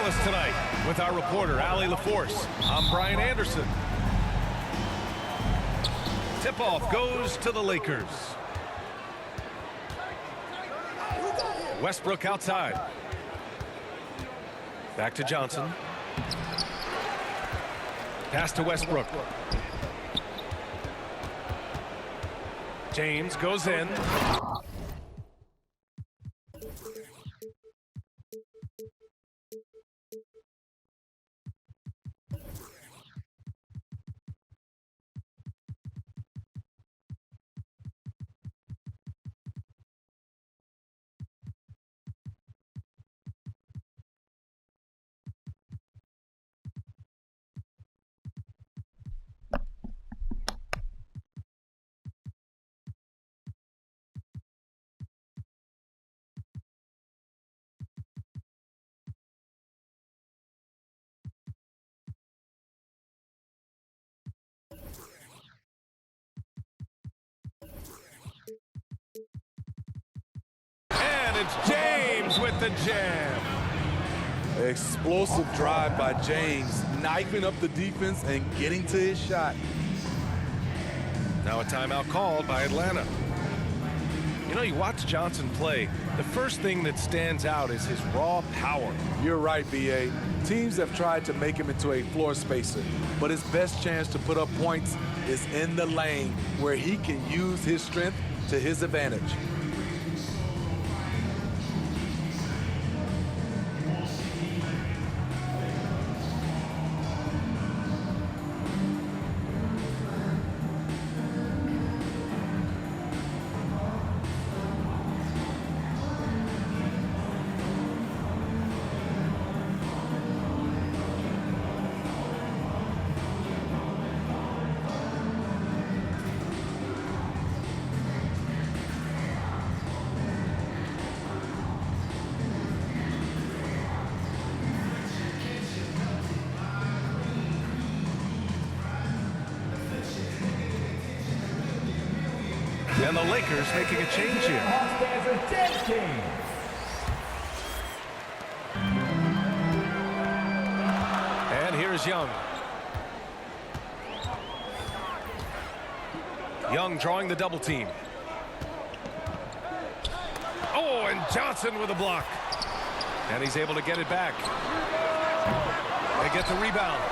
analysts tonight with our reporter, Allie LaForce. I'm Brian Anderson. Tip-off goes to the Lakers. Westbrook outside. Back to Johnson. Pass to Westbrook. James goes in. And it's James with the jam. Explosive drive by James, knifing up the defense and getting to his shot. Now a timeout called by Atlanta. You know, you watch Johnson play, the first thing that stands out is his raw power. You're right, B.A. Teams have tried to make him into a floor spacer, but his best chance to put up points is in the lane where he can use his strength to his advantage. And the Lakers making a change here. And here's Young. Young drawing the double team. Oh, and Johnson with a block. And he's able to get it back. They get the rebound.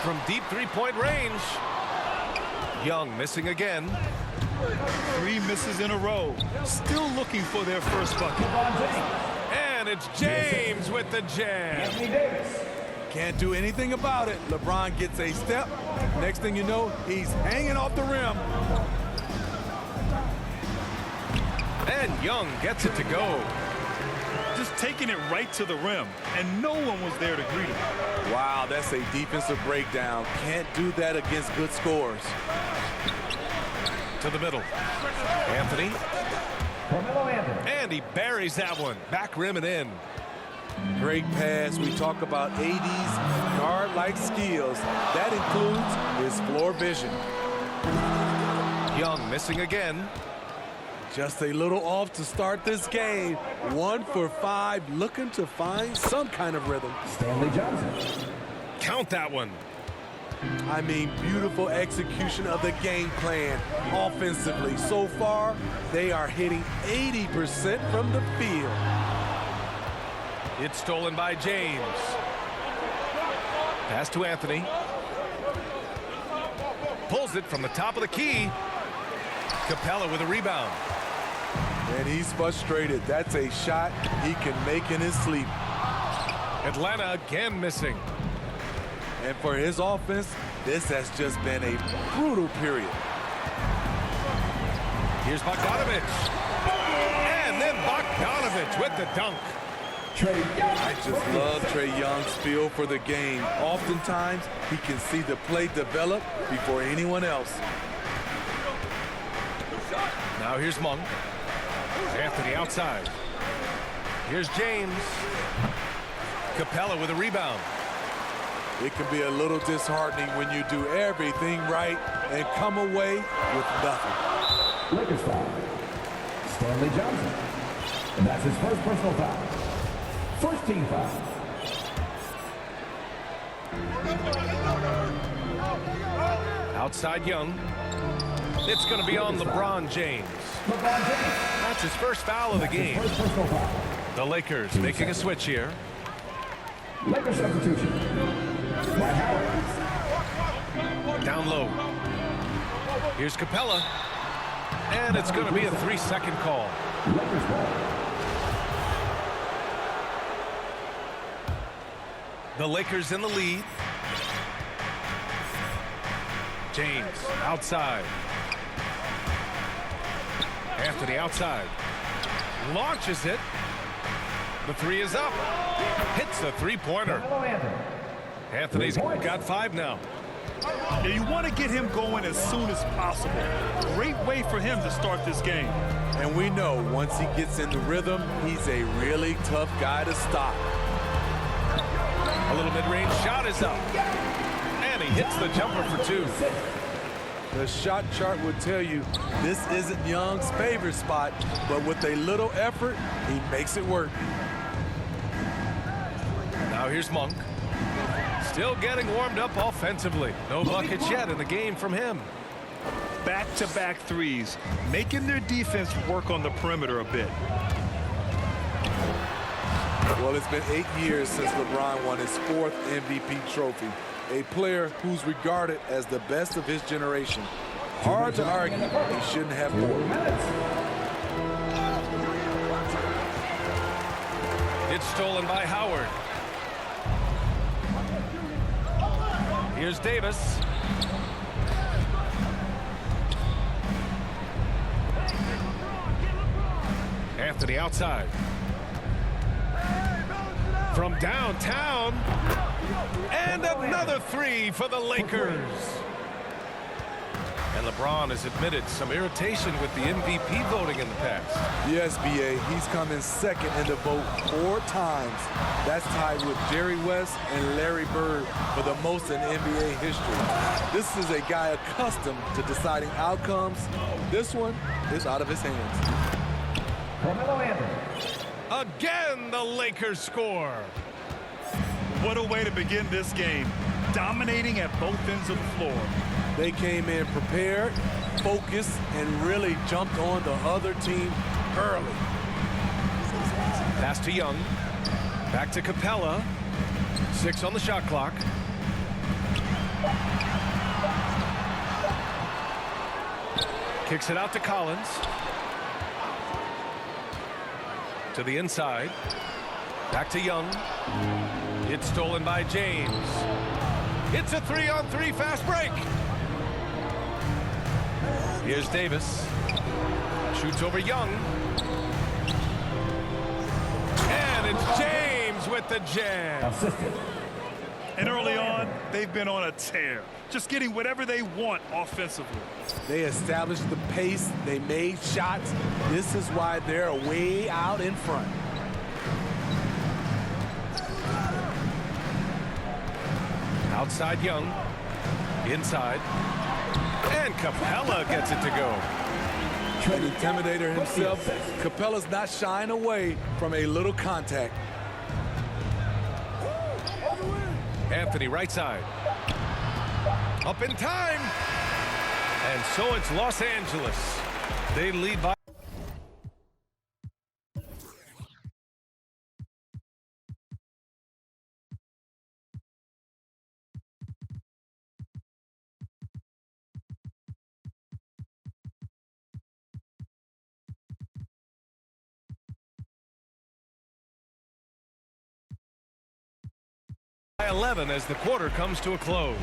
From deep three-point range. Young missing again. 3 misses in a row. Still looking for their first bucket. And it's James with the jam. Can't do anything about it. LeBron gets a step. Next thing you know, he's hanging off the rim. And Young gets it to go. Just taking it right to the rim, and no one was there to greet him. Wow, that's a defensive breakdown. Can't do that against good scores. To the middle. Anthony. And he buries that one. Back rim and in. Great pass. We talk about AD's guard-like skills. That includes his floor vision. Young missing again. Just a little off to start this game. 1 for 5, looking to find some kind of rhythm. Stanley Johnson. Count that one. I mean, beautiful execution of the game plan offensively. So far, they are hitting 80% from the field. It's stolen by James. Pass to Anthony. Pulls it from the top of the key. Capella with a rebound. And he's frustrated. That's a shot he can make in his sleep. Atlanta again missing. And for his offense, this has just been a brutal period. Here's Bogdanovich. And then Bogdanovich with the dunk. I just love Trae Young's feel for the game. Oftentimes, he can see the play develop before anyone else. Now here's Monk. Anthony outside. Here's James. Capella with a rebound. It can be a little disheartening when you do everything right and come away with nothing. Lakers foul. Stanley Johnson. And that's his first personal foul. First team foul. Outside Young. It's going to be on LeBron James. That's his first foul of the game. The Lakers making a switch here. Lakers substitution. Down low. Here's Capella. And it's going to be a 3-second call. Lakers ball. The Lakers in the lead. James outside. Anthony outside. Launches it. The three is up. Hits the three-pointer. Anthony's got 5 now. Yeah, you want to get him going as soon as possible. Great way for him to start this game. And we know once he gets in the rhythm, he's a really tough guy to stop. A little mid-range shot is up. And he hits the jumper for 2. The shot chart would tell you this isn't Young's favorite spot, but with a little effort, he makes it work. Now here's Monk. Still getting warmed up offensively. No buckets yet in the game from him. Back-to-back threes, making their defense work on the perimeter a bit. Well, it's been 8 years since LeBron won his 4th MVP trophy. A player who's regarded as the best of his generation. Hard to argue he shouldn't have more. It's stolen by Howard. Here's Davis. Anthony outside. From downtown. And another 3 for the Lakers. And LeBron has admitted some irritation with the MVP voting in the past. Yes, B.A., he's come in second in the vote 4 times. That's tied with Jerry West and Larry Bird for the most in NBA history. This is a guy accustomed to deciding outcomes. This one is out of his hands. Again, the Lakers score. What a way to begin this game. Dominating at both ends of the floor. They came in prepared, focused, and really jumped on the other team early. Pass to Young. Back to Capella. 6 on the shot clock. Kicks it out to Collins. To the inside. Back to Young. It's stolen by James. It's a 3-on-3 fast break. Here's Davis. Shoots over Young. And it's James with the jam. And early on, they've been on a tear. Just getting whatever they want offensively. They established the pace. They made shots. This is why they're way out in front. Outside Young. Inside. And Capella gets it to go. An intimidator himself, Capella's not shying away from a little contact. Anthony right side. Up in time. And so it's Los Angeles. They lead by. By 11 as the quarter comes to a close.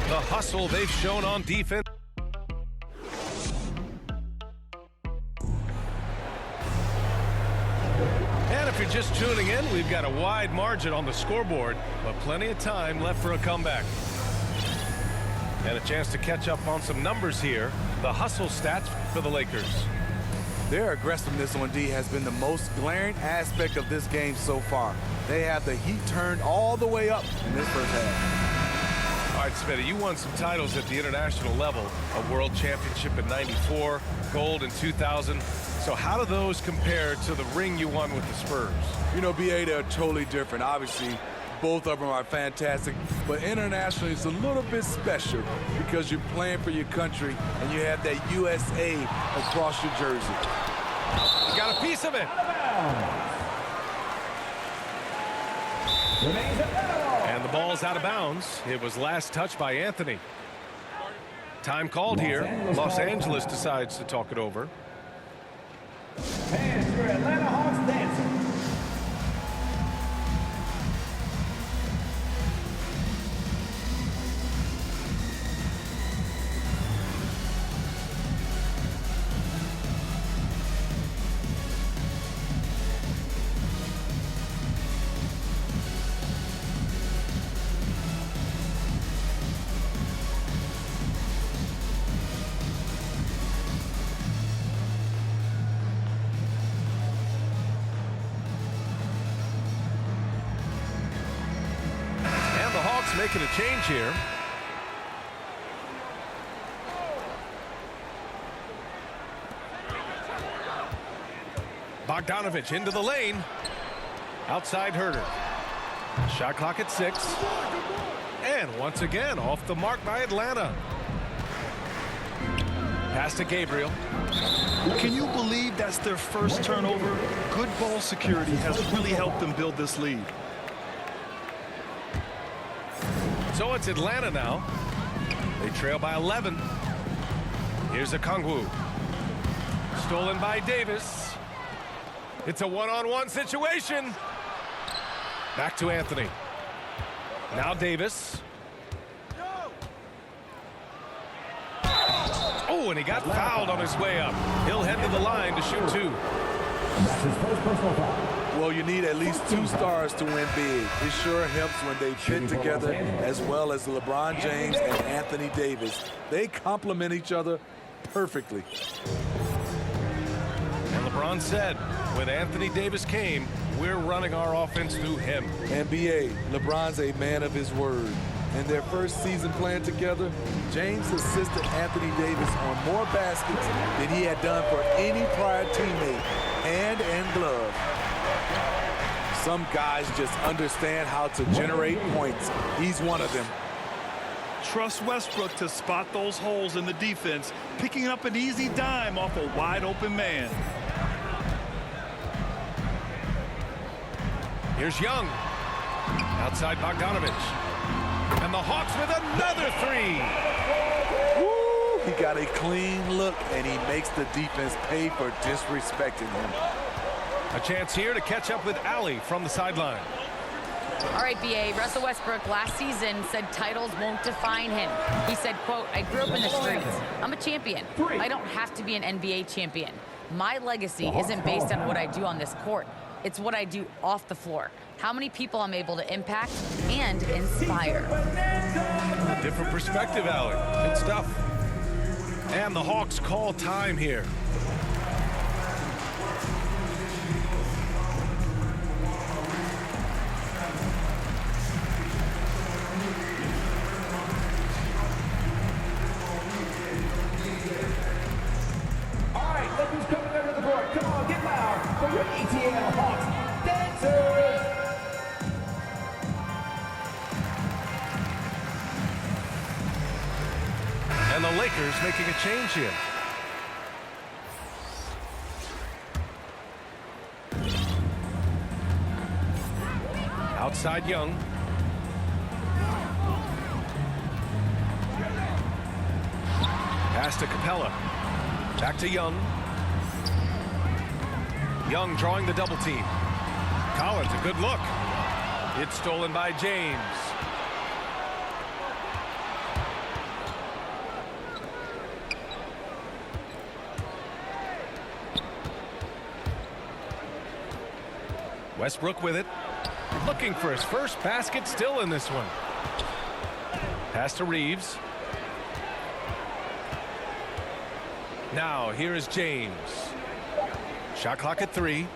The hustle they've shown on defense. And if you're just tuning in, we've got a wide margin on the scoreboard, but plenty of time left for a comeback. And a chance to catch up on some numbers here. The hustle stats for the Lakers. Their aggressiveness on D has been the most glaring aspect of this game so far. They have the heat turned all the way up in this first half. All right, Smitty, you won some titles at the international level. A world championship in '94, gold in 2000. So how do those compare to the ring you won with the Spurs? You know, BA, they're totally different. Obviously, both of them are fantastic, but internationally it's a little bit special because you're playing for your country and you have that USA across your jersey. He got a piece of it. And the ball's out of bounds. It was last touched by Anthony. Time called here. Los Angeles decides to talk it over. Hands for Atlanta Hawks dancing. Making a change here. Bogdanovich into the lane. Outside Herter. Shot clock at 6. And once again off the mark by Atlanta. Pass to Gabriel. Can you believe that's their first turnover? Good ball security has really helped them build this lead. So it's Atlanta now. They trail by 11. Here's a Kongwu. Stolen by Davis. It's a one-on-one situation. Back to Anthony. Now Davis. Oh, and he got fouled on his way up. He'll head to the line to shoot 2. That's his first personal foul. Well, you need at least 2 stars to win big. It sure helps when they fit together, as well as LeBron James and Anthony Davis. They complement each other perfectly. And LeBron said, when Anthony Davis came, we're running our offense through him. NBA, LeBron's a man of his word. In their first season playing together, James assisted Anthony Davis on more baskets than he had done for any prior teammate, hand and glove. Some guys just understand how to generate points. He's one of them. Trust Westbrook to spot those holes in the defense, picking up an easy dime off a wide open man. Here's Young. Outside Bogdanovich. And the Hawks with another 3. Woo! He got a clean look, and he makes the defense pay for disrespecting him. A chance here to catch up with Allie from the sideline. All right, BA, Russell Westbrook last season said titles won't define him. He said, quote, I grew up in the streets. I'm a champion. I don't have to be an NBA champion. My legacy isn't based on what I do on this court. It's what I do off the floor. How many people I'm able to impact and inspire. A different perspective, Allie. Good stuff. And the Hawks call time here. All right, look who's coming over the court. Come on, get loud for your ATL Hawks dancers. And the Lakers making a change here. Outside Young. Pass to Capella. Back to Young. Young drawing the double team. Collins, a good look. It's stolen by James. Westbrook with it. Looking for his first basket, still in this one. Pass to Reeves. Now, here is James. Shot clock at 3.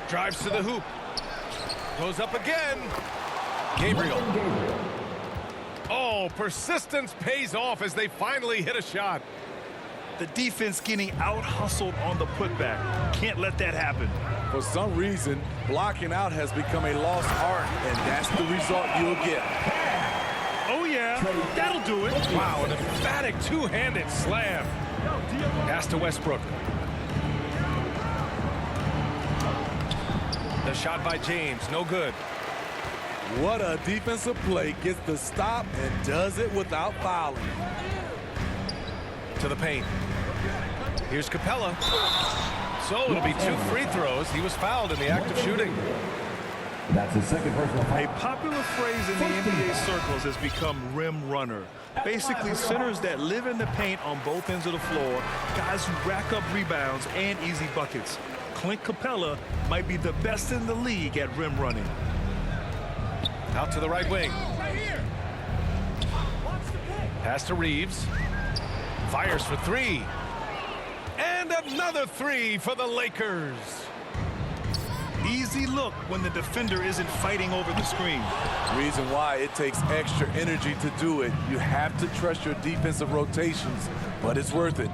Drives to the hoop. Goes up again. Gabriel. Oh, persistence pays off as they finally hit a shot. The defense getting out-hustled on the putback. Can't let that happen. For some reason, blocking out has become a lost art, and that's the result you'll get. Oh, yeah, that'll do it. Wow, an emphatic two-handed slam. Pass to Westbrook. The shot by James, no good. What a defensive play. Gets the stop and does it without fouling. To the paint. Here's Capella. So it'll be 2 free throws. He was fouled in the act of shooting. That's his second personal A foul. popular phrase in the NBA circles has become rim runner. Basically, centers that live in the paint on both ends of the floor, guys who rack up rebounds and easy buckets. Clint Capella might be the best in the league at rim running. Out to the right wing. Pass to Reeves. Fires for 3. And another 3 for the Lakers. Easy look when the defender isn't fighting over the screen. Reason why it takes extra energy to do it. You have to trust your defensive rotations, but it's worth it.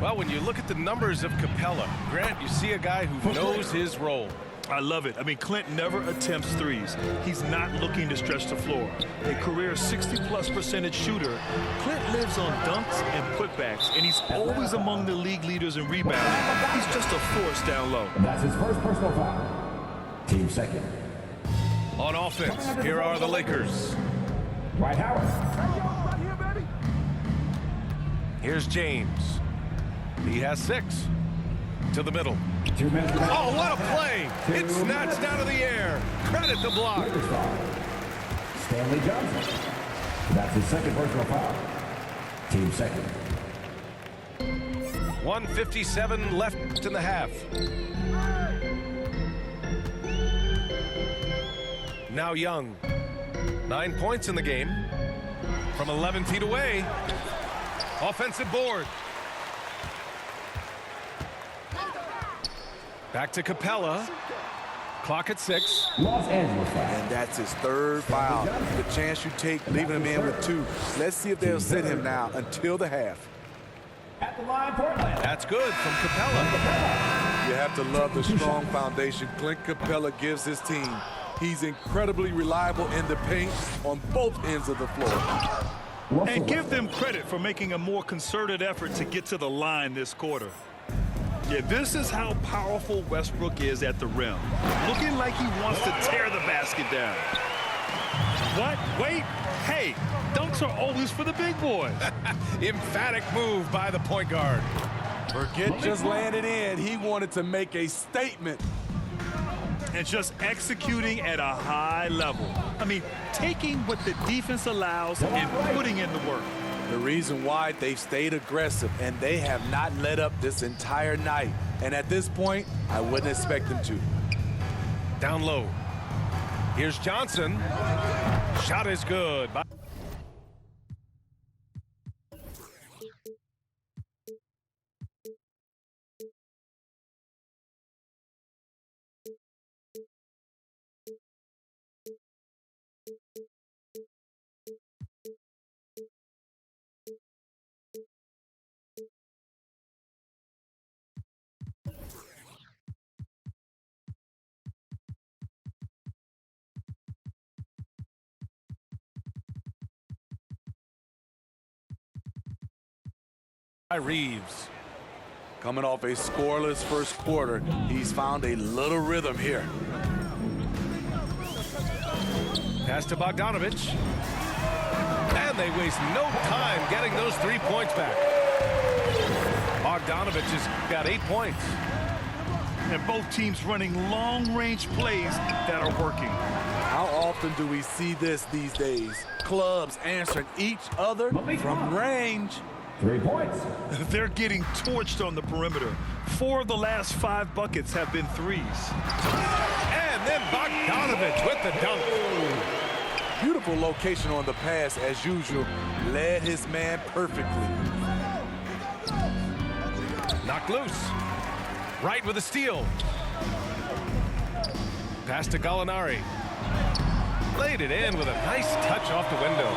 Well, when you look at the numbers of Capella, Grant, you see a guy who knows his role. I love it. I mean, Clint never attempts threes. He's not looking to stretch the floor. A career 60+% shooter, Clint lives on dunks and putbacks, and he's always among the league leaders in rebounding. He's just a force down low. That's his first personal foul. Team second. On offense, here are the Lakers. Dwight Howard. Here's James. He has 6. To the middle. 2 minutes. Oh, what a play! It's snatched out of the air. Credit the block. Lakers foul. Stanley Johnson. That's his second personal foul. Team second. 1:57 left in the half. Now Young. 9 points in the game. From 11 feet away. Offensive board. Back to Capella. Clock at 6. Los Angeles foul. And that's his 3rd foul. The chance you take leaving him in with 2. Let's see if they'll sit him now until the half. At the line for Atlanta. That's good from Capella. You have to love the strong foundation Clint Capella gives his team. He's incredibly reliable in the paint on both ends of the floor. And give them credit for making a more concerted effort to get to the line this quarter. Yeah, this is how powerful Westbrook is at the rim. Looking like he wants to tear the basket down. What? Wait. Hey, dunks are always for the big boys. Emphatic move by the point guard. Forget just laying it in. He wanted to make a statement. And just executing at a high level. I mean, taking what the defense allows and putting in the work. The reason why they've stayed aggressive, and they have not let up this entire night. And at this point, I wouldn't expect them to. Down low. Here's Johnson. Shot is good. By Reeves. Coming off a scoreless first quarter, he's found a little rhythm here. Pass to Bogdanovich. And they waste no time getting those 3 points back. Bogdanovich has got 8 points. And both teams running long-range plays that are working. How often do we see this these days? Clubs answering each other from range. 3 points. They're getting torched on the perimeter. 4 of the last 5 buckets have been threes. And then Bogdanovich with the dunk. Beautiful location on the pass as usual. Led his man perfectly. Knocked loose. Right with a steal. Pass to Gallinari. Laid it in with a nice touch off the window.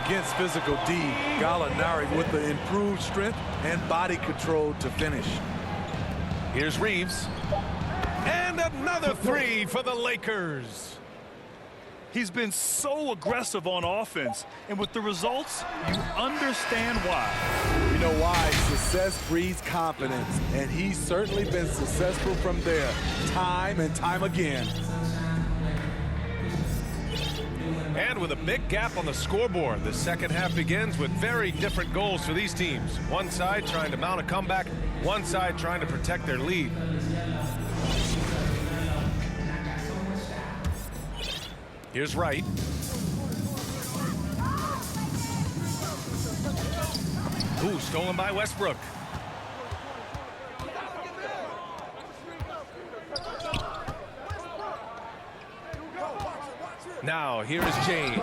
Against physical D, Gallinari with the improved strength and body control to finish. Here's Reeves. And another three for the Lakers. He's been so aggressive on offense, and with the results, you understand why. You know why? Success breeds confidence, and he's certainly been successful from there, time and time again. And with a big gap on the scoreboard, the second half begins with very different goals for these teams. One side trying to mount a comeback, one side trying to protect their lead. Here's Wright. Ooh, stolen by Westbrook. Now, here is James.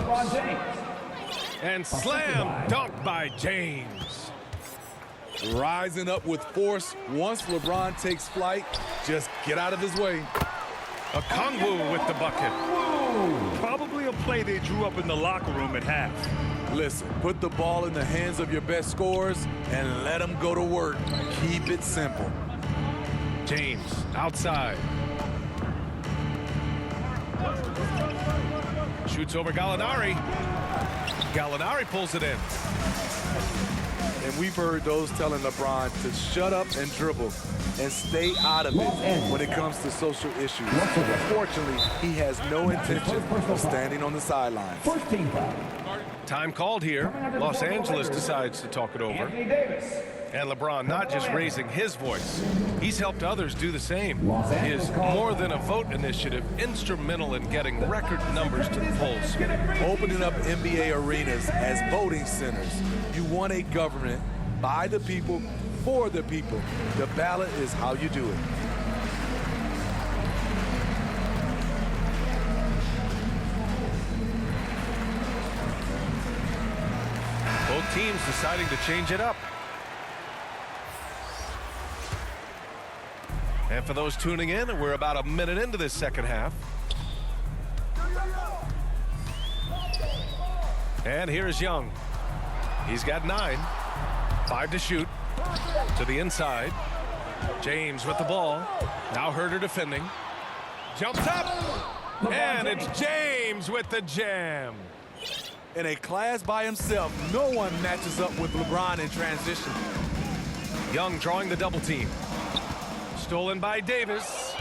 And slam dunk by James. Rising up with force. Once LeBron takes flight, just get out of his way. Okongwu with the bucket. Probably a play they drew up in the locker room at half. Listen, put the ball in the hands of your best scorers and let them go to work. Keep it simple. James outside. Shoots over Gallinari. Gallinari pulls it in. And we've heard those telling LeBron to shut up and dribble and stay out of it when it comes to social issues. Unfortunately, he has no intention of standing on the sidelines. First team foul. Time called here. Los Angeles decides to talk it over. Anthony Davis. And LeBron not just raising his voice, he's helped others do the same. His More Than a Vote initiative instrumental in getting record numbers to the polls. Opening up NBA arenas as voting centers. You want a government by the people, for the people. The ballot is how you do it. Both teams deciding to change it up. And for those tuning in, we're about a minute into this second half. And here's Young. He's got 9. 5 to shoot. To the inside. James with the ball. Now Herter defending. Jumps up. And it's James with the jam. In a class by himself, no one matches up with LeBron in transition. Young drawing the double team. Stolen by Davis.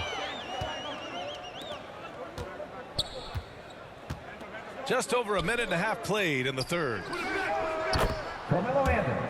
Just over a minute and a half played in the third. Carmelo Anthony.